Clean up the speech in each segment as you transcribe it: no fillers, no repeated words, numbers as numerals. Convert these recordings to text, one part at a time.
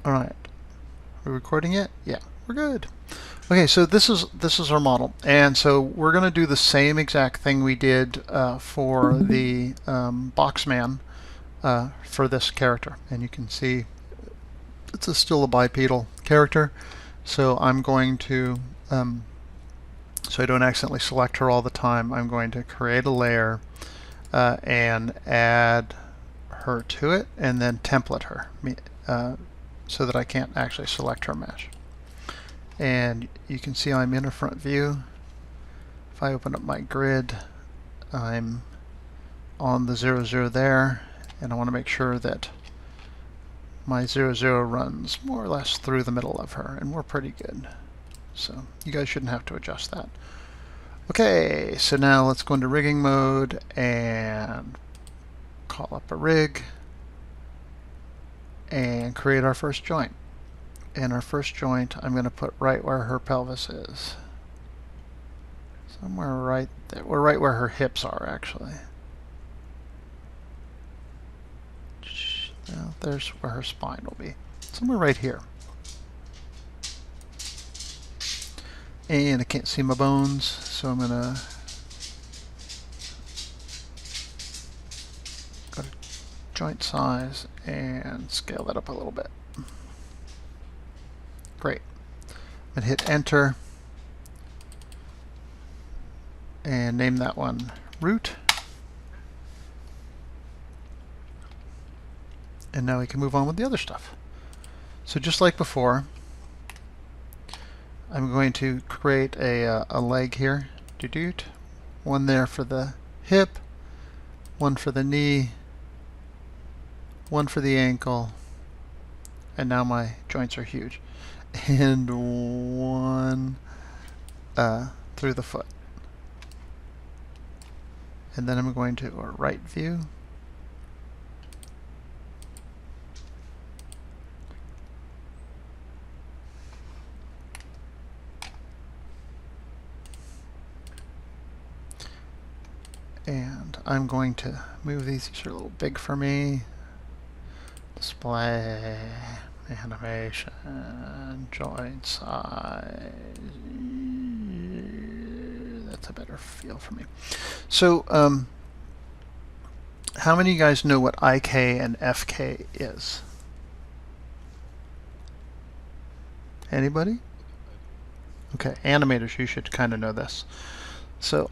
All right. Are we recording yet? Yeah, we're good. Okay, so this is our model, and so we're going to do the same exact thing we did for the Boxman for this character, and you can see it's still a bipedal character. So I'm going to, so I don't accidentally select her all the time, I'm going to create a layer and add her to it, and then template her so that I can't actually select her mesh. And you can see I'm in a front view. If I open up my grid, I'm on the 0, 0 there, and I want to make sure that my 0, 0 runs more or less through the middle of her, and we're pretty good. So you guys shouldn't have to adjust that. Okay, so now let's go into rigging mode and call up a rig and create our first joint. And our first joint I'm going to put right where her pelvis is. Somewhere right there. We're right where her hips are, actually. Now, there's where her spine will be. Somewhere right here. And I can't see my bones, so I'm going to go to joint size and scale that up a little bit. Great. I'm going to hit enter and name that one root. And now we can move on with the other stuff. So just like before, I'm going to create a leg here. One there for the hip, one for the knee, one for the ankle, and now my joints are huge, and one through the foot. And then I'm going to right view, and I'm going to move these. These are a little big for me. Display, animation, joint size. That's a better feel for me. So, how many of you guys know what IK and FK is? Anybody? Okay, animators, you should kind of know this. So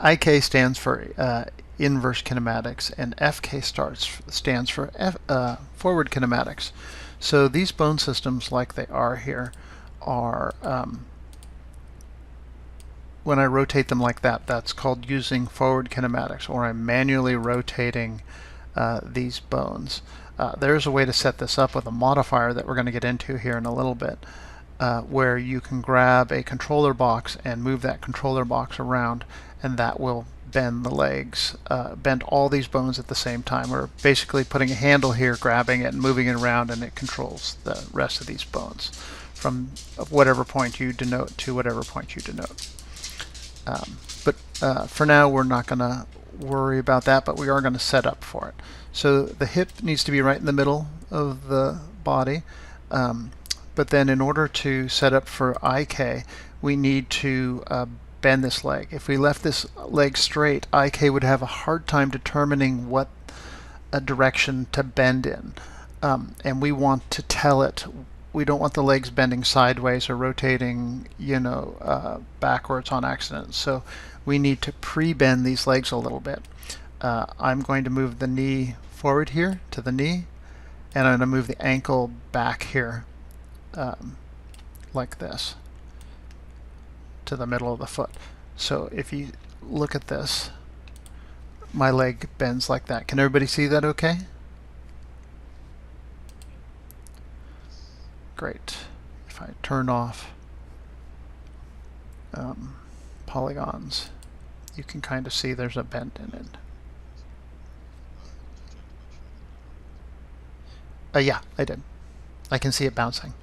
IK stands for inverse kinematics, and FK stands for forward kinematics. So these bone systems, like they are here, are when I rotate them like that, that's called using forward kinematics, or I'm manually rotating these bones. There's a way to set this up with a modifier that we're going to get into here in a little bit, where you can grab a controller box and move that controller box around, and that will bend the legs, bend all these bones at the same time. We're basically putting a handle here, grabbing it and moving it around, and it controls the rest of these bones from whatever point you denote to whatever point you denote. But for now, we're not going to worry about that, but we are going to set up for it. So the hip needs to be right in the middle of the body. But then in order to set up for IK, we need to bend this leg. If we left this leg straight, IK would have a hard time determining what direction to bend in. And we want to tell it. We don't want the legs bending sideways or rotating, backwards on accident. So we need to pre-bend these legs a little bit. I'm going to move the knee forward here to the knee, and I'm going to move the ankle back here like this to the middle of the foot. So if you look at this, my leg bends like that. Can everybody see that okay? Great. If I turn off polygons, you can kind of see there's a bend in it. Yeah, I did. I can see it bouncing.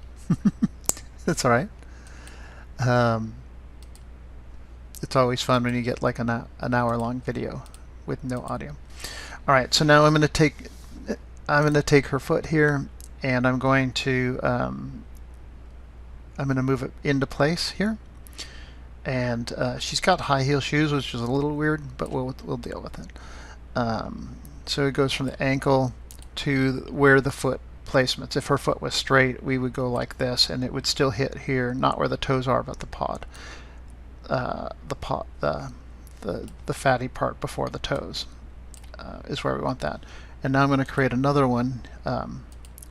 That's all right. It's always fun when you get like an hour-long video with no audio. All right, so now I'm going to take her foot here, and I'm going to move it into place here. And she's got high heel shoes, which is a little weird, but we'll deal with it. So it goes from the ankle to where the foot placements. If her foot was straight, we would go like this, and it would still hit here, not where the toes are, but the pod, the fatty part before the toes is where we want that. And now I'm going to create another one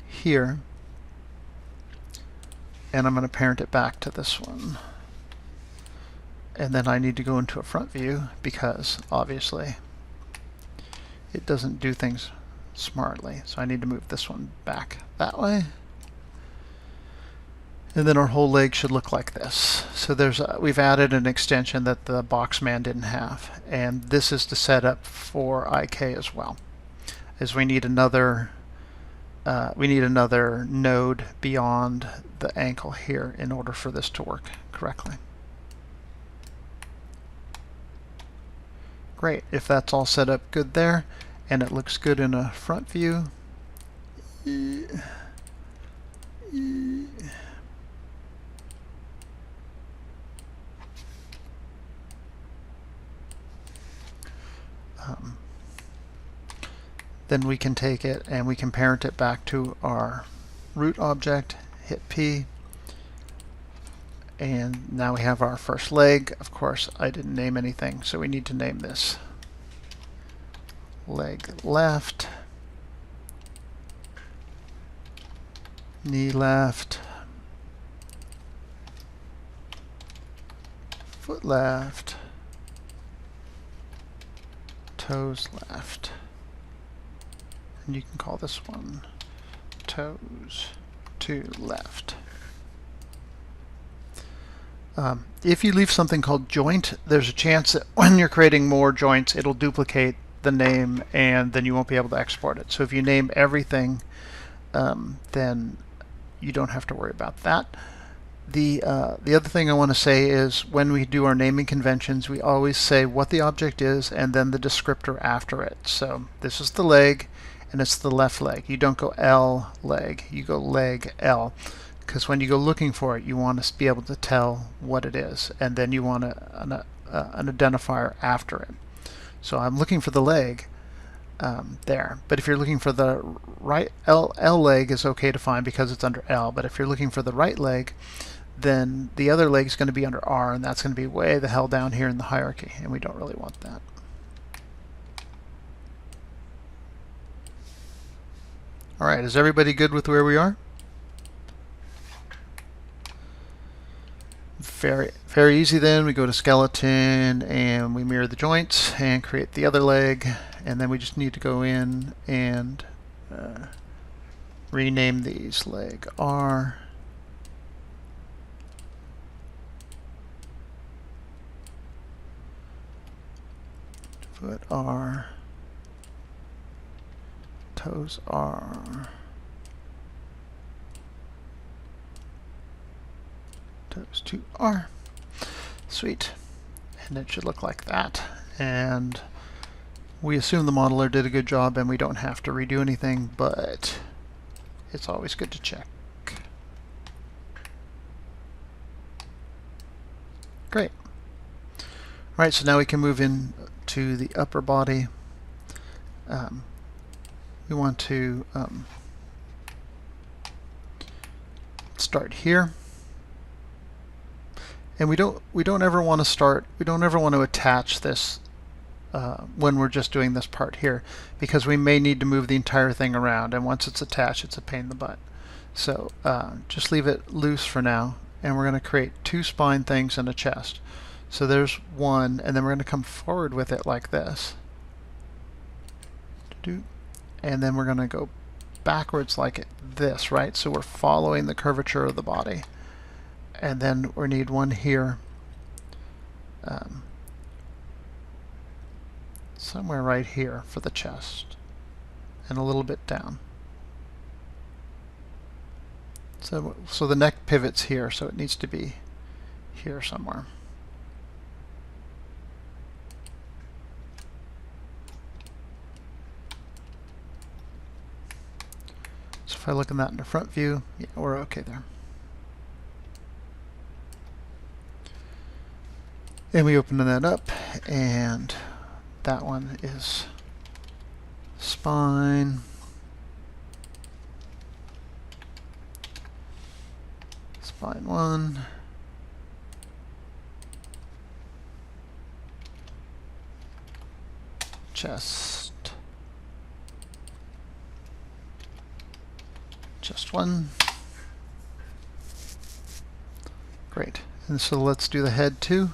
here, and I'm going to parent it back to this one. And then I need to go into a front view because obviously it doesn't do things smartly. So I need to move this one back that way. And then our whole leg should look like this. So we've added an extension that the Boxman didn't have. And this is to set up for IK as well. As we need another node beyond the ankle here in order for this to work correctly. Great, if that's all set up good there, and it looks good in a front view. Then we can take it and we can parent it back to our root object, hit P, and now we have our first leg. Of course, I didn't name anything, so we need to name this leg left, knee left, foot left, toes left. And you can call this one toes to left. If you leave something called joint, there's a chance that when you're creating more joints, it'll duplicate the name and then you won't be able to export it. So if you name everything, then you don't have to worry about that. The other thing I want to say is when we do our naming conventions, we always say what the object is and then the descriptor after it. So this is the leg and it's the left leg. You don't go L leg, you go leg L. Because when you go looking for it, you want to be able to tell what it is, and then you want an identifier after it. So I'm looking for the leg there, but if you're looking for the right L leg is okay to find because it's under L, but if you're looking for the right leg, then the other leg is going to be under R, and that's going to be way the hell down here in the hierarchy, and we don't really want that. Alright, is everybody good with where we are? Very easy then. We go to skeleton and we mirror the joints and create the other leg, and then we just need to go in and rename these leg R, foot R, toes R, toes to R. Sweet. And it should look like that. And we assume the modeler did a good job and we don't have to redo anything, but it's always good to check. Great. Alright, so now we can move in to the upper body. We want to start here. And we don't ever want to attach this when we're just doing this part here, because we may need to move the entire thing around, and once it's attached, it's a pain in the butt. So just leave it loose for now, and we're going to create two spine things and a chest. So there's one, and then we're going to come forward with it like this, and then we're going to go backwards like this, right? So we're following the curvature of the body. And then we need one here, somewhere right here for the chest, and a little bit down. So the neck pivots here, so it needs to be here somewhere. So If I look at that in the front view, yeah, we're okay there. And we open that up, and that one is spine. Spine 1. Chest. Chest 1. Great. And so let's do the head too.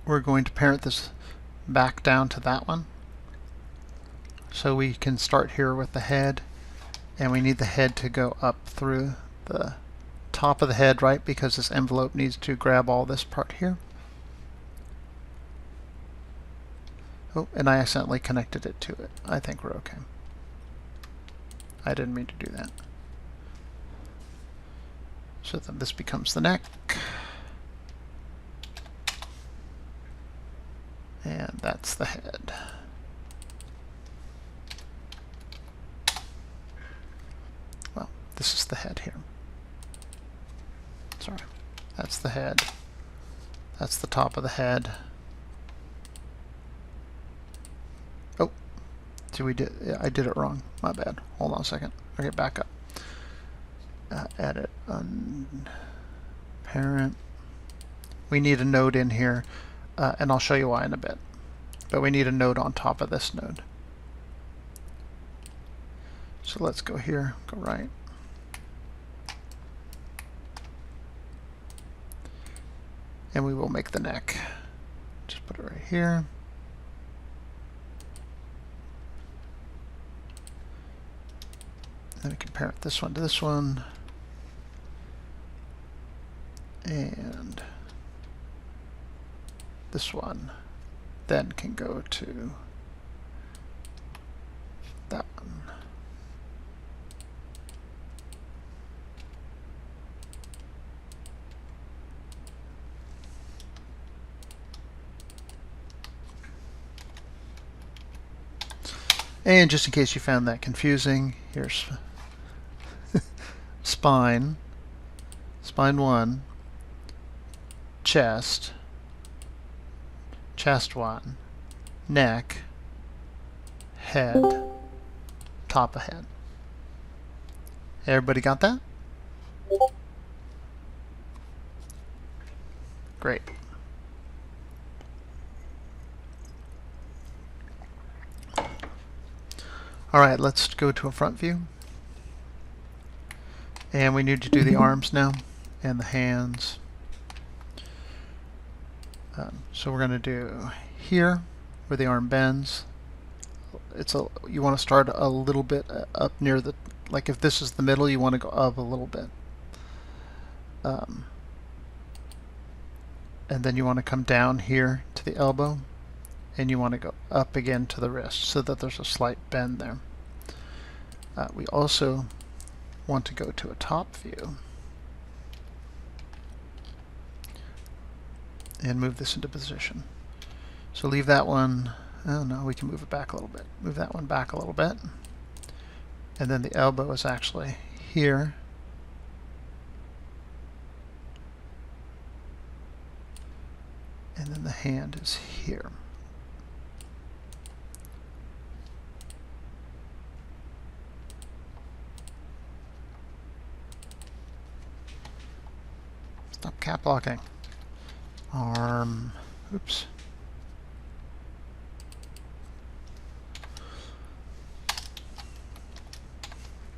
We're going to parent this back down to that one. So we can start here with the head, and we need the head to go up through the top of the head, right? Because this envelope needs to grab all this part here. Oh, and I accidentally connected it to it. I think we're okay. I didn't mean to do that. So then this becomes the neck. And that's the head. Well, this is the head here. Sorry. That's the head. That's the top of the head. Oh, see, yeah, I did it wrong. My bad. Hold on a second. Okay, back up. Edit, parent. We need a node in here, and I'll show you why in a bit. But we need a node on top of this node. So let's go here, go right. And we will make the neck. Just put it right here. Then we can parent this one to this one. And this one then can go to that one. And just in case you found that confusing, here's spine, spine 1, chest, chest 1, neck, head, top of head. Everybody got that? Great. Alright, let's go to a front view. And we need to do the arms now and the hands. So we're going to do here where the arm bends. You want to start a little bit up near the, like if this is the middle, you want to go up a little bit. And then you want to come down here to the elbow, and you want to go up again to the wrist so that there's a slight bend there. We also want to go to a top view and move this into position. So leave that one, oh no, we can move it back a little bit. Move that one back a little bit. And then the elbow is actually here. And then the hand is here. Stop cap locking. Arm, oops.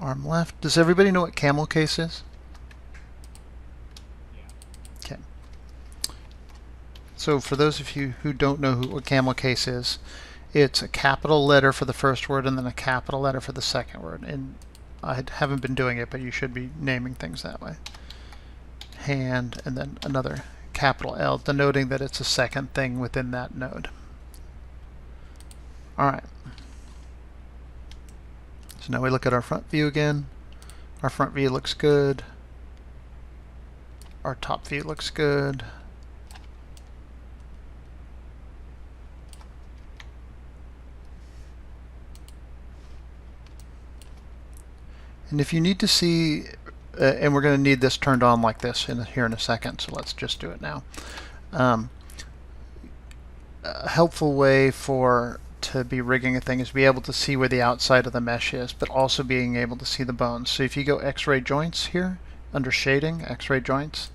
Arm left. Does everybody know what camel case is? Okay. So for those of you who don't know what camel case is, it's a capital letter for the first word and then a capital letter for the second word. And I haven't been doing it, but you should be naming things that way. Hand, and then another capital L, denoting that it's a second thing within that node. Alright. So now we look at our front view again. Our front view looks good. Our top view looks good. And if you need to see, and we're going to need this turned on like this here in a second, so let's just do it now. A helpful way to be rigging a thing is to be able to see where the outside of the mesh is, but also being able to see the bones. So if you go X-ray joints here, under shading, X-ray joints,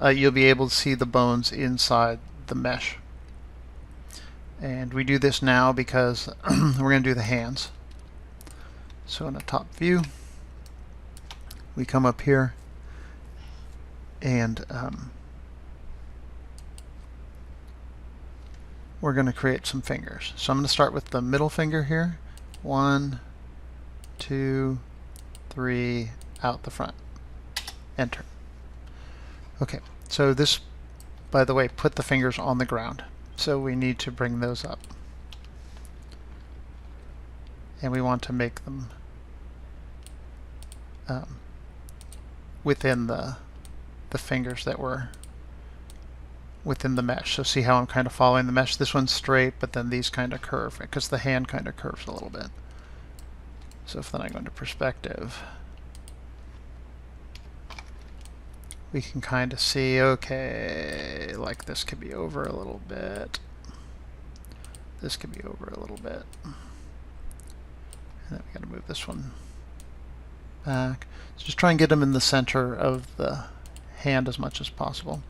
you'll be able to see the bones inside the mesh. And we do this now because we're going to do the hands. So in the top view, we come up here and we're going to create some fingers. So I'm going to start with the middle finger here. 1, 2, 3, out the front. Enter. Okay, so this, by the way, put the fingers on the ground. So we need to bring those up. And we want to make them within the fingers that were within the mesh. So see how I'm kind of following the mesh? This one's straight, but then these kind of curve, because the hand kind of curves a little bit. So if then I go into perspective, we can kind of see, okay, like this could be over a little bit. This could be over a little bit. And then we got to move this one back. So just try and get them in the center of the hand as much as possible.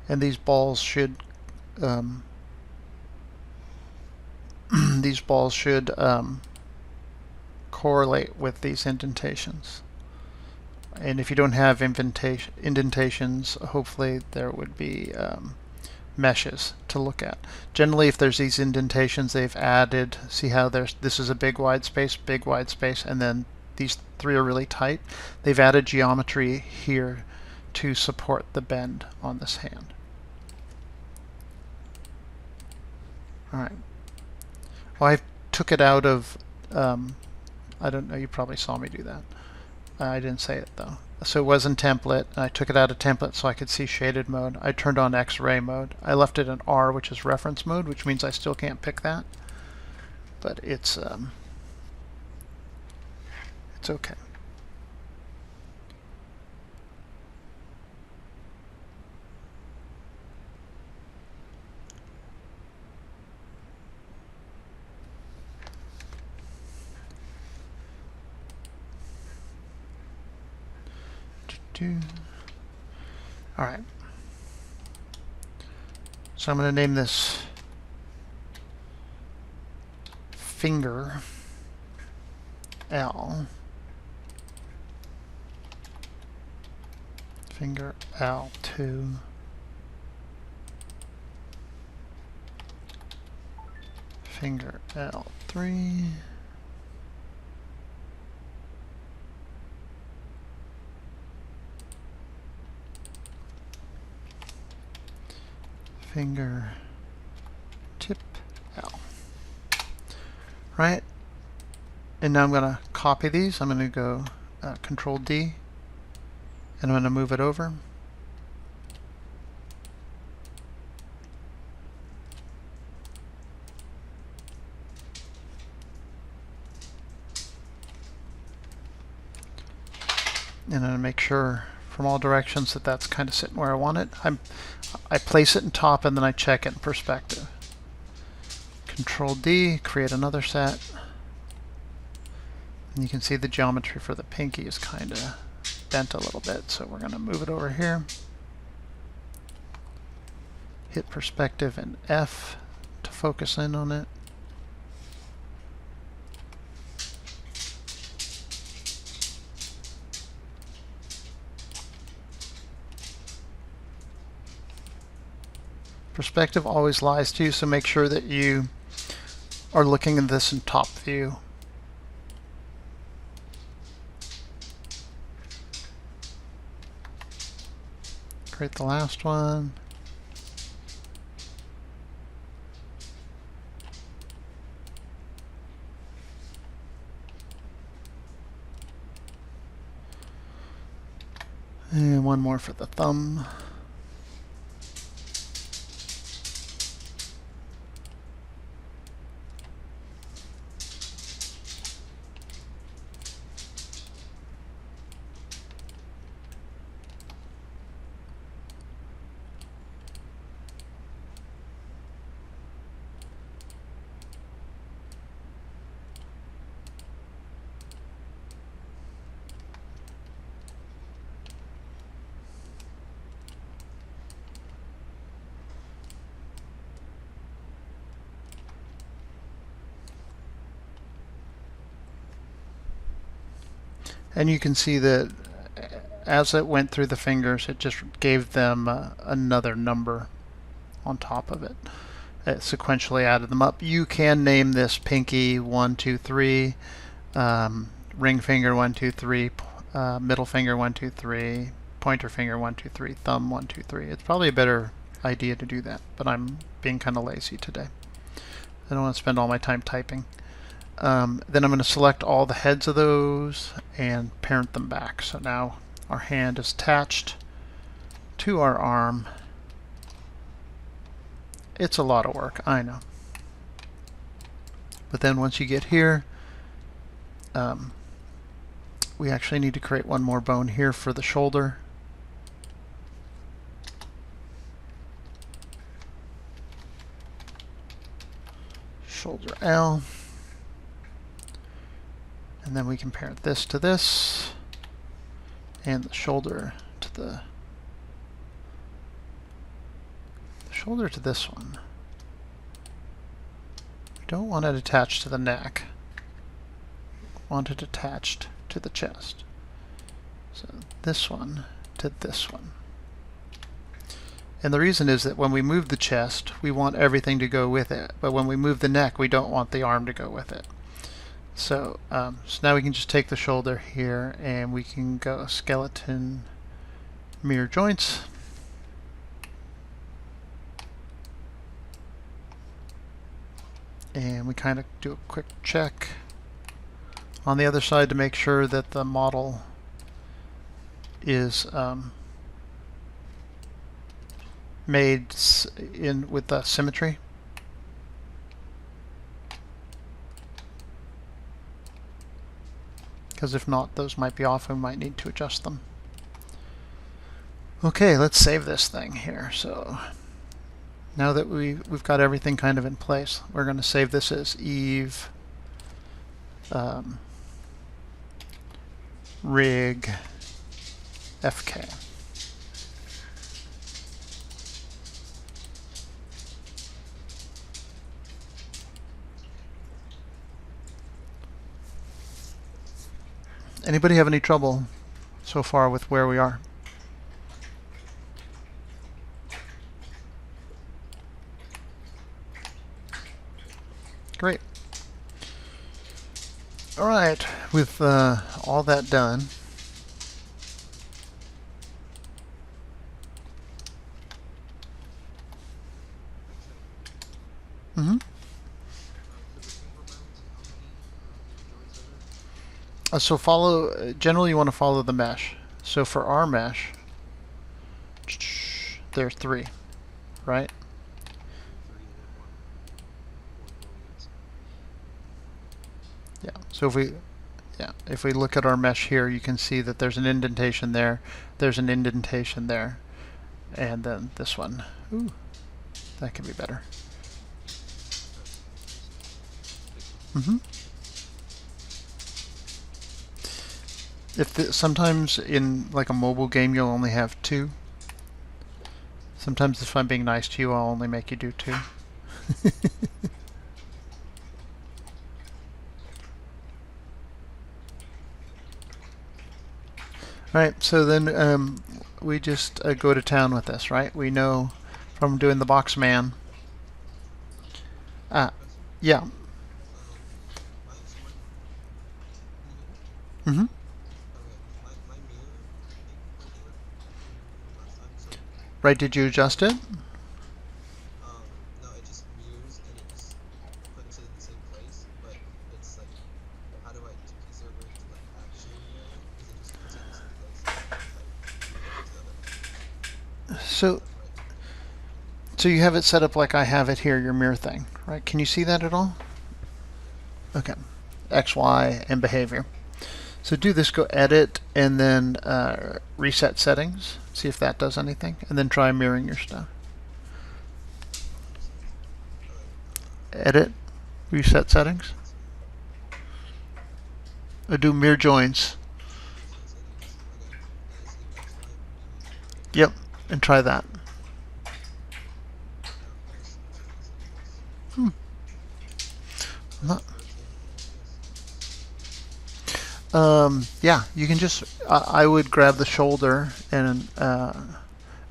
And these balls should correlate with these indentations. And if you don't have indentations, hopefully there would be meshes to look at. Generally, if there's these indentations, they've added, see how this is a big wide space, and then these three are really tight. They've added geometry here to support the bend on this hand. Alright. Well, I took it out of, I don't know, you probably saw me do that. I didn't say it though. So it was in template, and I took it out of template so I could see shaded mode. I turned on X-ray mode. I left it in R, which is reference mode, which means I still can't pick that. But it's okay. Alright. So I'm going to name this finger L. Finger L2. Finger L3. Finger tip L. Right, and now I'm going to copy these. I'm going to go Control D, and I'm going to move it over. And I'm going to make sure from all directions that that's kind of sitting where I want it. I place it in top and then I check it in perspective. Control D, create another set. And you can see the geometry for the pinky is kind of bent a little bit, so we're going to move it over here. Hit perspective and F to focus in on it. Perspective always lies to you, so make sure that you are looking at this in top view. Create the last one. And one more for the thumb. And you can see that as it went through the fingers, it just gave them another number on top of it. It sequentially added them up. You can name this pinky 1, 2, 3, ring finger 1, 2, 3, middle finger 1, 2, 3, pointer finger 1, 2, 3, thumb 1, 2, 3. It's probably a better idea to do that, but I'm being kind of lazy today. I don't want to spend all my time typing. Then I'm going to select all the heads of those and parent them back. So now our hand is attached to our arm. It's a lot of work, I know. But then once you get here, we actually need to create one more bone here for the shoulder. Shoulder L. And then we can parent this to this, and the shoulder to the shoulder to this one. We don't want it attached to the neck. We want it attached to the chest. So this one to this one. And the reason is that when we move the chest, we want everything to go with it. But when we move the neck, we don't want the arm to go with it. So, so now we can just take the shoulder here and we can go skeleton mirror joints. And we kind of do a quick check on the other side to make sure that the model is made with symmetry. Because if not, those might be off and we might need to adjust them. Okay, let's save this thing here. So now that we've got everything kind of in place, we're going to save this as Eve rig FK. Anybody have any trouble so far with where we are? Great. All right, with all that done, so follow, generally you want to follow the mesh. So for our mesh, there's 3, right? Yeah, so if we look at our mesh here, you can see that there's an indentation there, there's an indentation there, and then this one. Ooh, that could be better. Sometimes in like a mobile game you'll only have 2. Sometimes if I'm being nice to you, I'll only make you do 2. Alright, so then we just go to town with this, right? We know from doing the box man. Yeah. Right, did you adjust it? No, it just mirrors and it just puts it in the same place, but it's like, how do I, is there a way to like actually mirror it? Because it just puts it in the same place, So you have it set up like I have it here, your mirror thing, right? Can you see that at all? Okay. X, Y, and behavior. So do this, go edit, and then reset settings. See if that does anything, and then try mirroring your stuff. Edit, reset settings. Do mirror joints. Yep, and try that. Not. Yeah, you can just, I would grab the shoulder and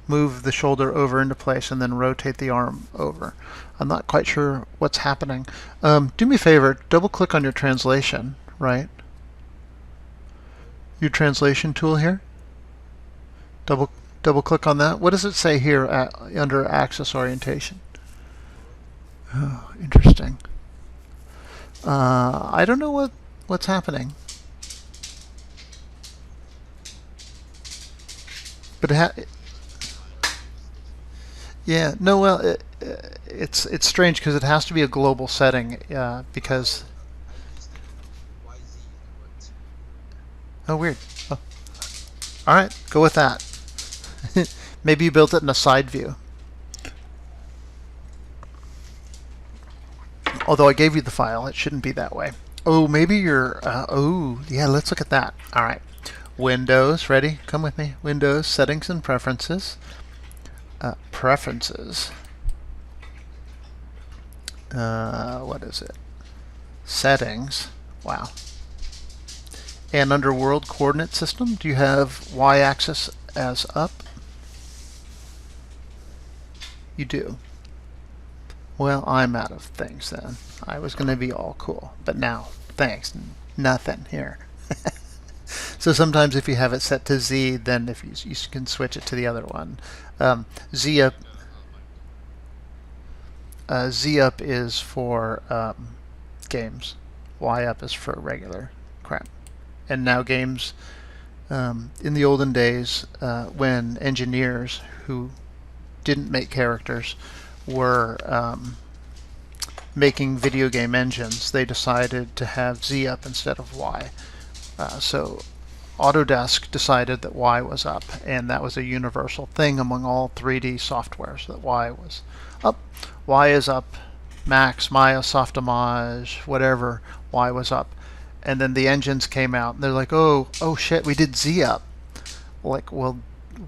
move the shoulder over into place and then rotate the arm over. I'm not quite sure what's happening. Do me a favor, double click on your translation, right? Your translation tool here. Double double click on that. What does it say here under axis orientation? Oh, interesting. I don't know what's happening. But yeah, no, well, it's strange because it has to be a global setting because. I used it with YZ and it worked. Oh, weird. Oh. All right, go with that. Maybe you built it in a side view. Although I gave you the file, it shouldn't be that way. Oh, maybe you're. Oh, yeah. Let's look at that. All right. Windows. Ready? Come with me. Windows settings and preferences. Preferences. What is it? Settings. Wow. And under world coordinate system, do you have y-axis as up? You do. Well, I'm out of things then. I was going to be all cool, but now, thanks, nothing here. So sometimes if you have it set to Z, then if you can switch it to the other one. Z up is for games. Y up is for regular crap. And now games, in the olden days, when engineers who didn't make characters were making video game engines, they decided to have Z up instead of Y. So Autodesk decided that Y was up, and that was a universal thing among all 3D softwares, that Y was up. Y is up. Max, Maya, Softimage, whatever, Y was up. And then the engines came out, and they're like, oh shit, we did Z up. Like, well,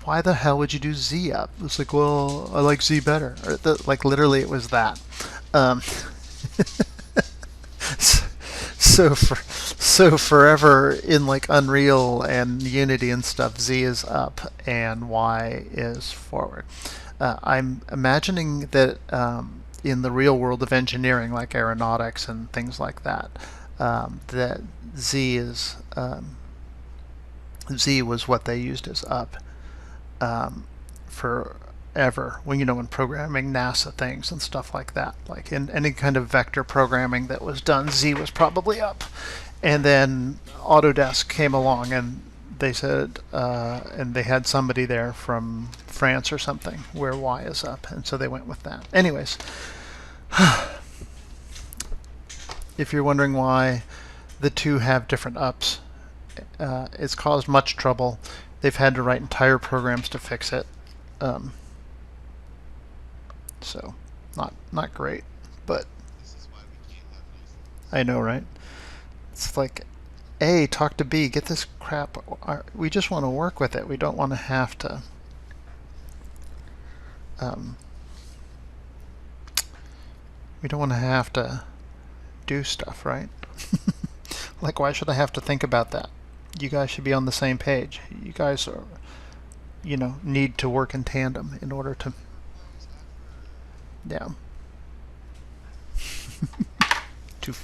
why the hell would you do Z up? It's like, well, I like Z better. Or like, literally, it was that. So forever in like Unreal and Unity and stuff, Z is up and Y is forward. I'm imagining that in the real world of engineering, like aeronautics and things like that, that Z is Z was what they used as up forever. When when programming NASA things and stuff like that, like in any kind of vector programming that was done, Z was probably up. And then Autodesk came along and they said, and they had somebody there from France or something where Y is up, and so they went with that. Anyways, if you're wondering why the two have different ups, it's caused much trouble. They've had to write entire programs to fix it. So not great, but This is why we can't have nice things. I know, right? It's like, A, talk to B, get this crap. We just want to work with it. We don't want to have to. We don't want to have to do stuff, right? Like, why should I have to think about that? You guys should be on the same page. You guys are, need to work in tandem in order to. Yeah. Too.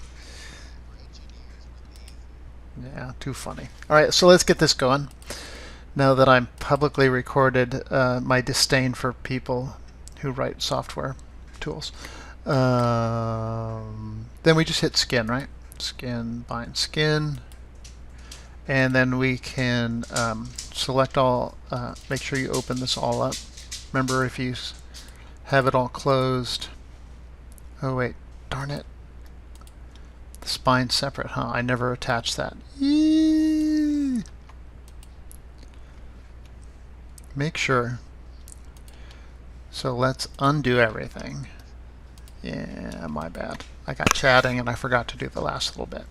Yeah, too funny. All right, so let's get this going. Now that I'm publicly recorded my disdain for people who write software tools. Then we just hit skin, right? Skin, bind skin. And then we can select all, make sure you open this all up. Remember, if you have it all closed. Oh, wait, darn it. The spine's separate, huh? I never attached that. Eee! Make sure. So let's undo everything. Yeah, my bad. I got chatting and I forgot to do the last little bit.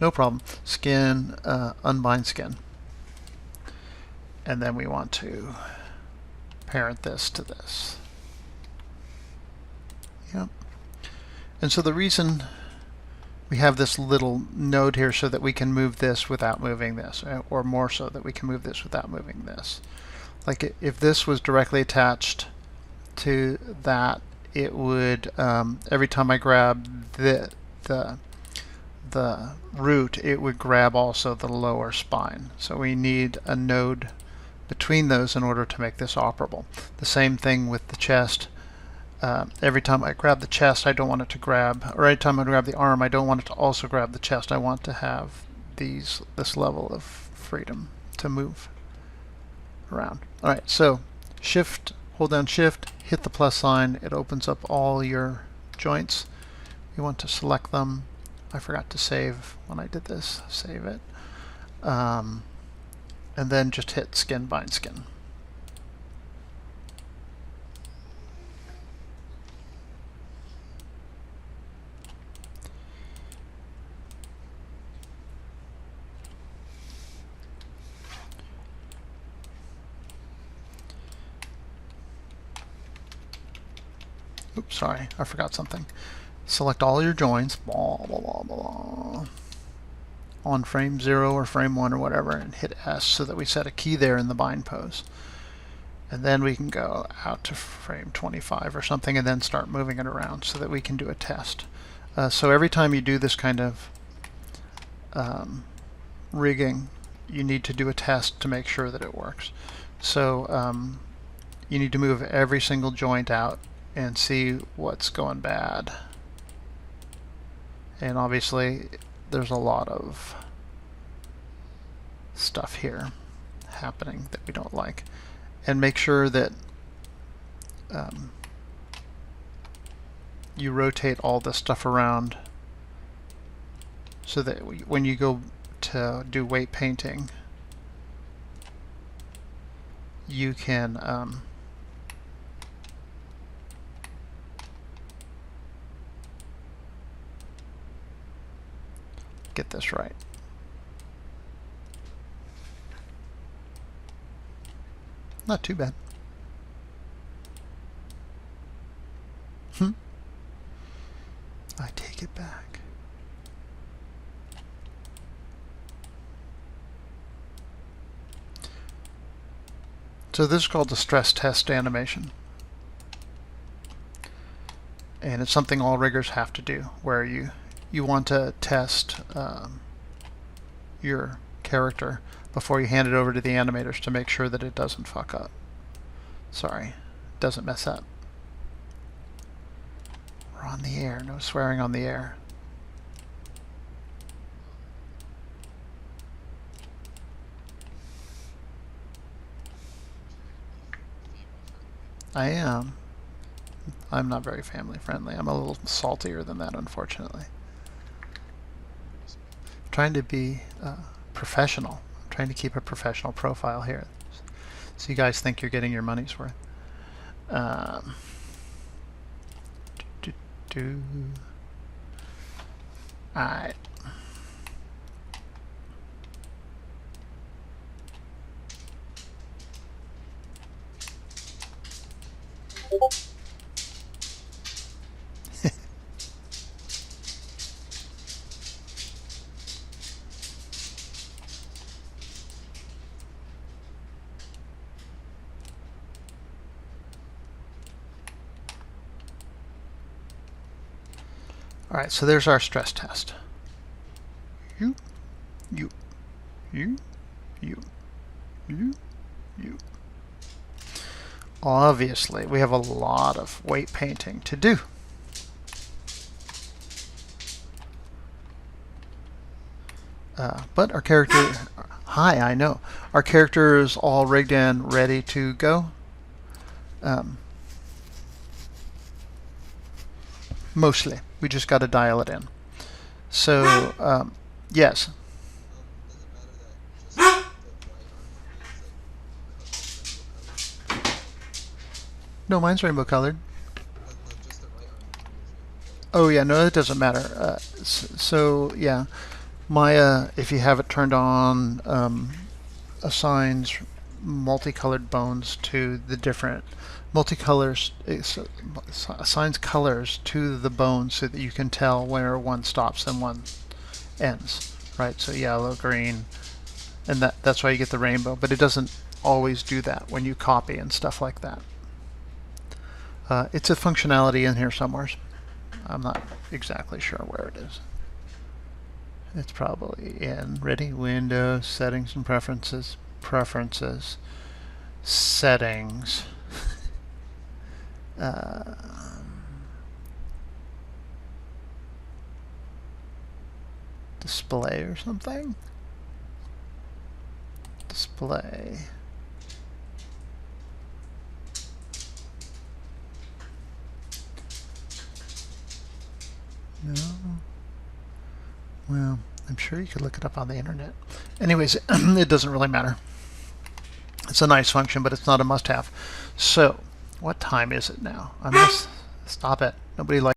No problem. Skin, unbind skin. And then we want to parent this to this. Yep. And so the reason we have this little node here so that we can move this without moving this, or more so that we can move this without moving this. Like if this was directly attached to that, it would, every time I grab the root, it would grab also the lower spine. So we need a node between those in order to make this operable. The same thing with the chest. Every time I grab the chest, I don't want it to grab, or every time I grab the arm, I don't want it to also grab the chest. I want to have this level of freedom to move around. All right, so hold down Shift, hit the plus sign. It opens up all your joints. You want to select them. I forgot to save when I did this. Save it. And then just hit Skin Bind Skin. Oops, sorry, I forgot something. Select all your joints, blah, blah, blah, blah, on frame 0 or frame 1 or whatever, and hit S so that we set a key there in the bind pose. And then we can go out to frame 25 or something and then start moving it around so that we can do a test. So every time you do this kind of rigging, you need to do a test to make sure that it works. So you need to move every single joint out and see what's going bad. And obviously there's a lot of stuff here happening that we don't like. And make sure that you rotate all this stuff around so that when you go to do weight painting, you can get this right. Not too bad. I take it back. So this is called the stress test animation. And it's something all riggers have to do, where you want to test your character before you hand it over to the animators to make sure that it doesn't fuck up. Sorry, doesn't mess up. We're on the air, no swearing on the air. I am. I'm not very family friendly. I'm a little saltier than that, unfortunately. I'm trying to be professional. I'm trying to keep a professional profile here, so you guys think you're getting your money's worth. Alright. Alright, so there's our stress test. You. Obviously, we have a lot of weight painting to do. But our character, hi, I know. Our character is all rigged and ready to go. Mostly. We just got to dial it in. So, yes. Does it matter that just the right arm for me is like No, mine's rainbow colored. no, just the right arm for me is rainbow colored. Oh yeah, no, it doesn't matter. So yeah, Maya, if you have it turned on, assigns multicolored bones to the different multicolors. It assigns colors to the bones so that you can tell where one stops and one ends, right? So yellow, green, and that's why you get the rainbow, but it doesn't always do that when you copy and stuff like that. It's a functionality in here somewhere. I'm not exactly sure where it is. It's probably in ready, Windows, settings and preferences, settings, display or something. Display. No. Well, I'm sure you could look it up on the internet. Anyways, it doesn't really matter. It's a nice function, but it's not a must-have. So, what time is it now? I'm gonna stop it. Nobody likes